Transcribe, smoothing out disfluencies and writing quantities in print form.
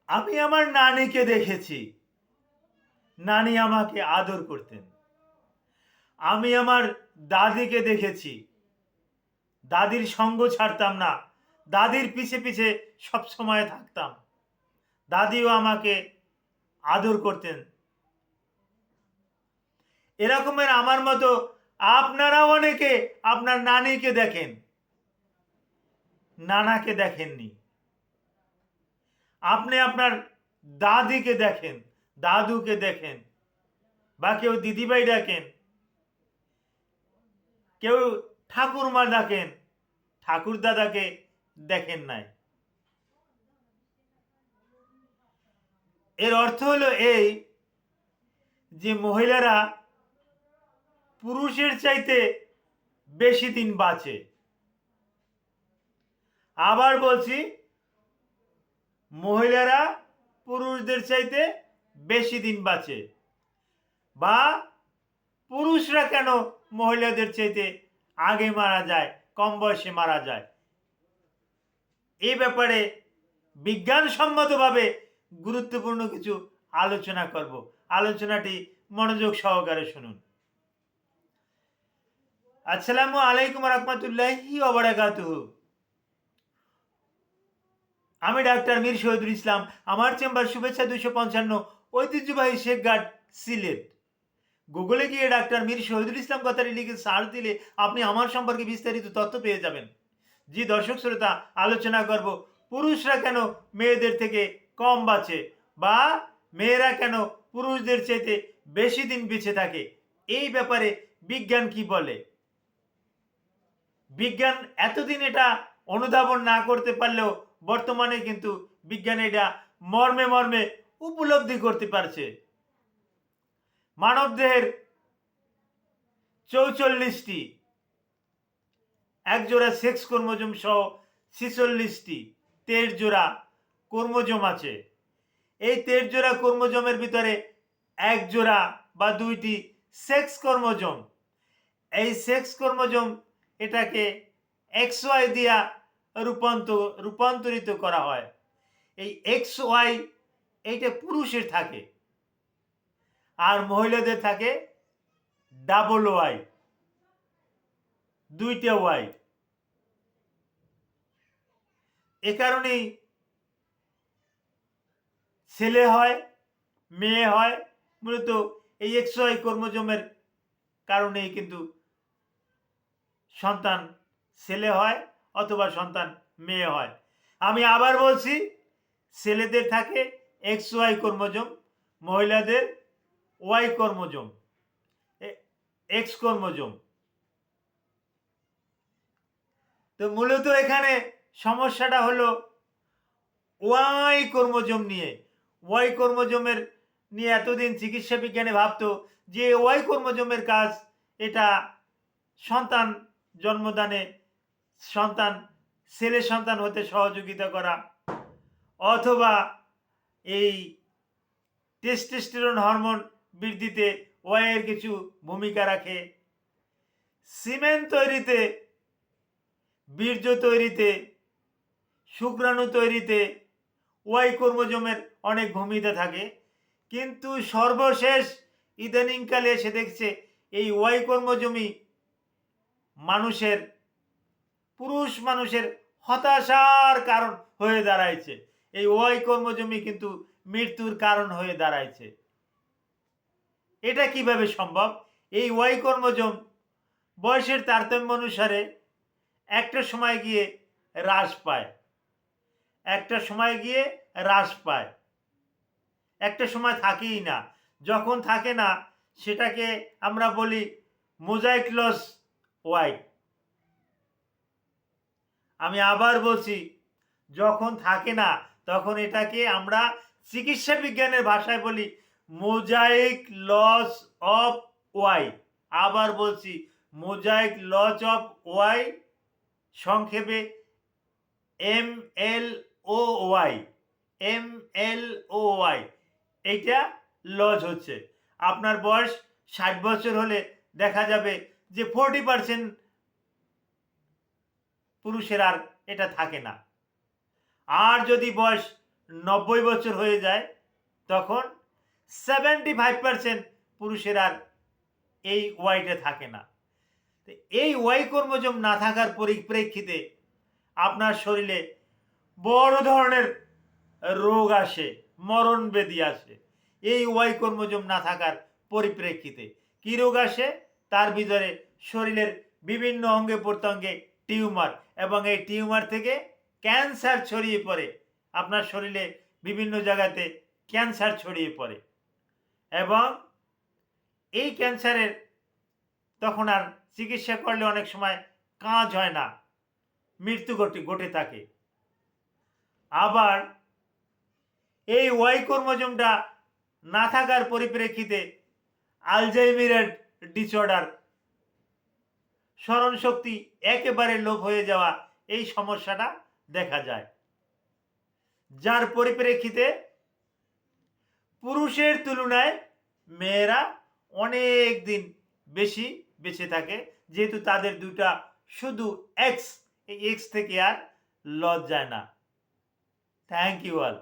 আমি আমার নানিকে দেখেছি, নানি আমাকে আদর করতেন। আমি আমার দাদিকে দেখেছি, দাদির সঙ্গ ছাড়তাম না, দাদির পিছে পিছে সব সময় থাকতাম, দাদিও আমাকে আদর করতেন। এরকমের আমার মতো আপনারাও অনেকে আপনার নানিকে দেখেন, নানাকে দেখেননি। আপনি আপনার দাদিকে দেখেন, দাদুকে দেখেন, বা কেউ দিদিভাই ডাকেন, কেউ ঠাকুরমা ডাকেন, ঠাকুর দাদাকে দেখেন নাই। এর অর্থ হলো এই যে মহিলারা পুরুষের চাইতে বেশি দিন বাঁচে। আবার বলছি, মহিলারা পুরুষদের চাইতে বেশি দিন বাঁচে, বা পুরুষরা কেন মহিলাদের চাইতে আগে মারা যায়, কম বয়সে মারা যায়, এই ব্যাপারে বিজ্ঞানসম্মতভাবে গুরুত্বপূর্ণ কিছু আলোচনা করব। আলোচনাটি মনোযোগ সহকারে শুনুন। আসসালামু আলাইকুম রহমতুল্লাহি ওয়া বারাকাতুহু। আমি ডাক্তার মীর শহীদুল ইসলাম। আমার চেম্বার শুভেচ্ছা 255, ঐতিহ্যবাহী শেখঘাট, সিলেট। গুগলে গিয়ে ডাক্তার মীর শহীদুল ইসলাম কথাটি লিখে সার্চ দিলে আপনি আমার সম্পর্কে বিস্তারিত তথ্য পেয়ে যাবেন। জি দর্শক শ্রোতা, আলোচনা করব পুরুষরা কেন মেয়েদের থেকে কম বাঁচে, বা মেয়েরা কেন পুরুষদের চাইতে বেশি দিন বেঁচে থাকে, এই ব্যাপারে বিজ্ঞান কি বলে। বিজ্ঞান এতদিন এটা অনুধাবন না করতে পারলেও বর্তমানে কিন্তু বিজ্ঞান এটা মর্মে মর্মে উপলব্ধি করতে পারছে। মানবদেহের 44টি একজোড়া সেক্স ক্রোমোজোম সহ 46টি 23 জোড়া ক্রোমোজোম আছে। এই 23 জোড়া ক্রোমোজোমের ভিতরে এক জোড়া বা দুইটি সেক্স ক্রোমোজোম। এই সেক্স ক্রোমোজোম এটাকে XY দিয়া রূপান্তরিত করা হয়। এই XY এইটা পুরুষের থাকে, আর মহিলাদের থাকে XY, দুইটা ওয়াই। এ কারণেই ছেলে হয়, মেয়ে হয়, মূলত এই XY ক্রোমোজোমের কারণেই কিন্তু সন্তান ছেলে হয় অথবা সন্তান মেয়ে হয়। আমি আবার বলছি, ছেলেদের থাকে XY ক্রোমোজোম, মহিলাদের Y ক্রোমোজোম, X ক্রোমোজোম। তো মূলত এখানে সমস্যাটা হলো ওয়াই ক্রোমোজোম নিয়ে। ওয়াই ক্রোমোজোমের নিয়ে এতদিন চিকিৎসা বিজ্ঞানে ভাবতো যে ওয়াই ক্রোমোজোমের কাজ এটা সন্তান জন্মদানে, সন্তান ছেলে সন্তান হতে সহযোগিতা করা, অথবা এই টেস্টোস্টেরন হরমোন বৃদ্ধিতে ওয়াইয়ের কিছু ভূমিকা রাখে, সিমেন্ট তৈরিতে, বীর্য তৈরিতে, শুক্রাণু তৈরিতে ওয়াই ক্রোমোজোমের অনেক ভূমিকা থাকে। কিন্তু সর্বশেষ ইদানিংকালে এসে দেখছে এই ওয়াই ক্রোমোজোমই পুরুষ মানুষের হতাশার কারণ হয়ে দাঁড়াইছে। এই ওয়াই ক্রোমোজোমই কিন্তু মৃত্যুর কারণ হয়ে দাঁড়াইছে। এটা কিভাবে সম্ভব? এই ওয়াই ক্রোমোজোম বয়সের তারতম্য অনুসারে একটা সময় গিয়ে হ্রাস পায়, একটা সময় গিয়ে হ্রাস পায়, একটা সময় থাকেই না। যখন থাকে না সেটাকে আমরা বলি মোজাইক লস ওয়াই। আমি আবার বলছি, যখন থাকে না তখন এটাকে আমরা চিকিৎসা বিজ্ঞানের ভাষায় বলি মোজাইক লস অফ ওয়াই। আবার বলছি, মোজাইক লস অফ ওয়াই, সংক্ষেপে MLOY, MLOY। এইটা লস হচ্ছে। আপনার বয়স 60 বছর হলে দেখা যাবে যে 40% পুরুষের আর এটা থাকে না। আর যদি বয়স 90 বছর হয়ে যায়, তখন 75% পুরুষের আর এই ওয়াইটা থাকে না। তো এই ওয়াই ক্রোমোজোম না থাকার পরিপ্রেক্ষিতে আপনার শরীরে বড় ধরনের রোগ আসে, মরণ ব্যাধি আসে। এই ওয়াই ক্রোমোজোম না থাকার পরিপ্রেক্ষিতে কী রোগ আসে? তার ভিতরে শরীরের বিভিন্ন অঙ্গে প্রত্যঙ্গে টিউমার, এবং এই টিউমার থেকে ক্যান্সার ছড়িয়ে পড়ে। আপনার শরীরে বিভিন্ন জায়গাতে ক্যান্সার ছড়িয়ে পড়ে, এবং এই ক্যান্সারের তখন আর চিকিৎসা করলে অনেক সময় কাজ হয় না, মৃত্যু ঘটে থাকে। আবার এই ওয়াই ক্রোমোজোমটা না থাকার পরিপ্রেক্ষিতে আলজাইমারের ডিসঅর্ডার, স্মরণশক্তি একেবারে লোপ হয়ে যাওয়া, এই সমস্যাটা দেখা যায়। যার পরিপ্রেক্ষিতে পুরুষের তুলনায় মেয়েরা অনেক দিন বেশি বেঁচে থাকে, যেহেতু তাদের দুটা শুধু এক্স, এই এক্স থেকে আর লজ যায় না। Thank you all.